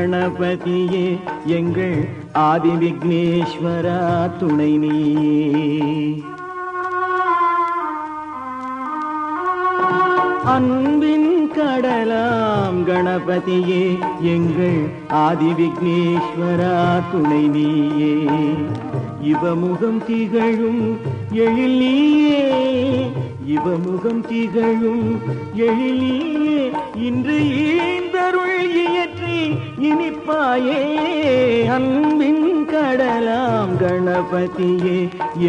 கணபதியே எங்கள் ஆதி விக்னேஸ்வரா துணை நீயே. அன்பின் கடலாம் கணபதியே எங்கள் ஆதி விக்னேஸ்வரா துணை நீயே. இவமுகம் திகழும் எழில் நீயே, இவமுகம் திகழும் எழில் நீயே. இன்று ஈந்தருள் இயற்றி இனிப்பாயே. அன்பின் கடலாம் கணபதியே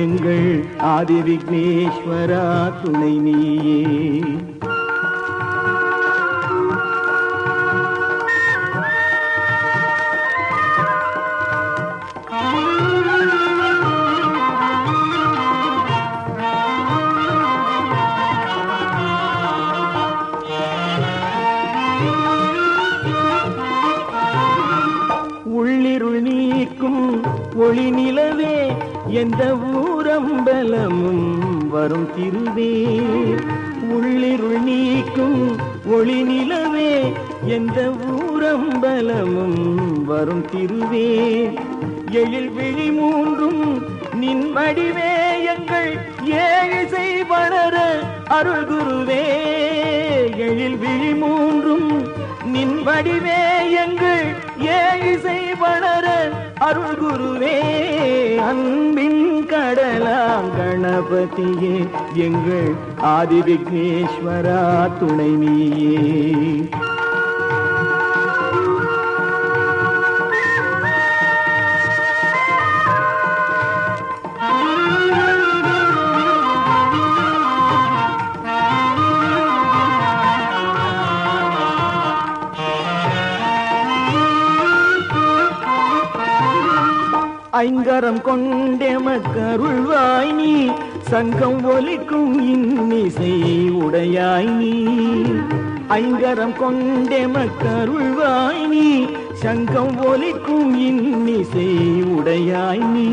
எங்கள் ஆதி விக்னேஸ்வரா துணை நீயே. உள்ளிருள் நீக்கும் ஒளி நிலவே எந்த ஊரம்பலமும் வரும் திருவே. உள்ளிருள் நீக்கும் ஒளி நிலவே எந்த ஊரம்பலமும் வரும் திருவே. எழில் விழி மூன்றும் நின் வடிவே எங்கள் ஏழிசை வளர அருள் குருவே. எழில் விழி மூன்றும் நின் வடிவே எங்கள் ஏழிசை வளர அருள் குருவே. அன்பின் கடலாம் கணபதியே எங்கள் ஆதி விக்னேஸ்வரா துணை நீயே. ஐங்கரம் கொண்டெமக்கருள்வாய் நீ, சங்கம் ஒலிக்கும் இன்னிசை உடையாய் நீ. ஐங்கரம் கொண்டெமக்கருள்வாய் நீ, சங்கம் ஒலிக்கும் இன்னிசை உடையாய் நீ.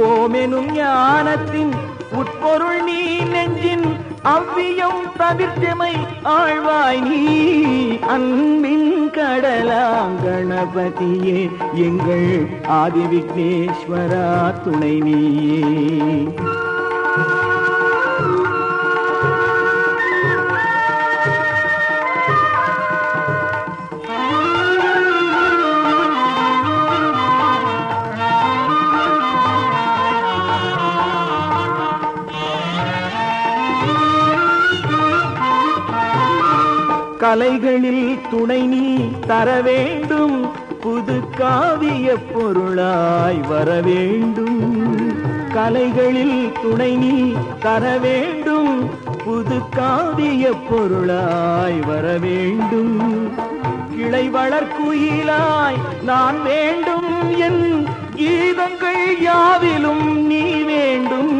ஓமெனும் ஞானத்தின் உட்பொருள் நீ, நெஞ்சின் அவ்வியம் தவிர்த்தமை ஆழ்வாய் நீ. அன்பின் கடலாம் கணபதியே எங்கள் ஆதி விக்னேஸ்வரா துணை நீயே. கலைகளில் துணை நீ தர வேண்டும், புது காவிய பொருளாய் வர வேண்டும். கலைகளில் துணை நீ தர வேண்டும், புது காவிய பொருளாய் வர வேண்டும். கிளை வளர்க்குயிலாய் நான் வேண்டும், என் கீதங்கள் யாவிலும் நீ வேண்டும்.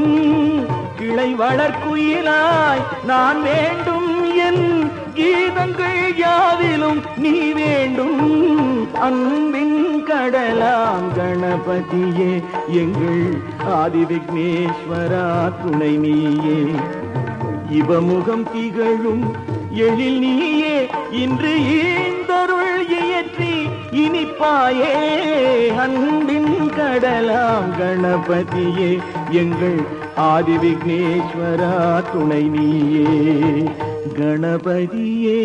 கிளை வளர்க்குயிலாய் நான் வேண்டும், என் கீதங்கள் யாவிலும் நீ வேண்டும். அன்பின் கடலாம் கணபதியே எங்கள் ஆதி விக்னேஸ்வரா துணை நீயே. இவமுகம் திகழும் எழில் நீயே, இன்று ஈந்தருள் இயற்றி இனிப்பாயே. அன்பின் கடலாம் கணபதியே எங்கள் ஆதி விக்னேஸ்வரா துணை நீயே. கணபதியே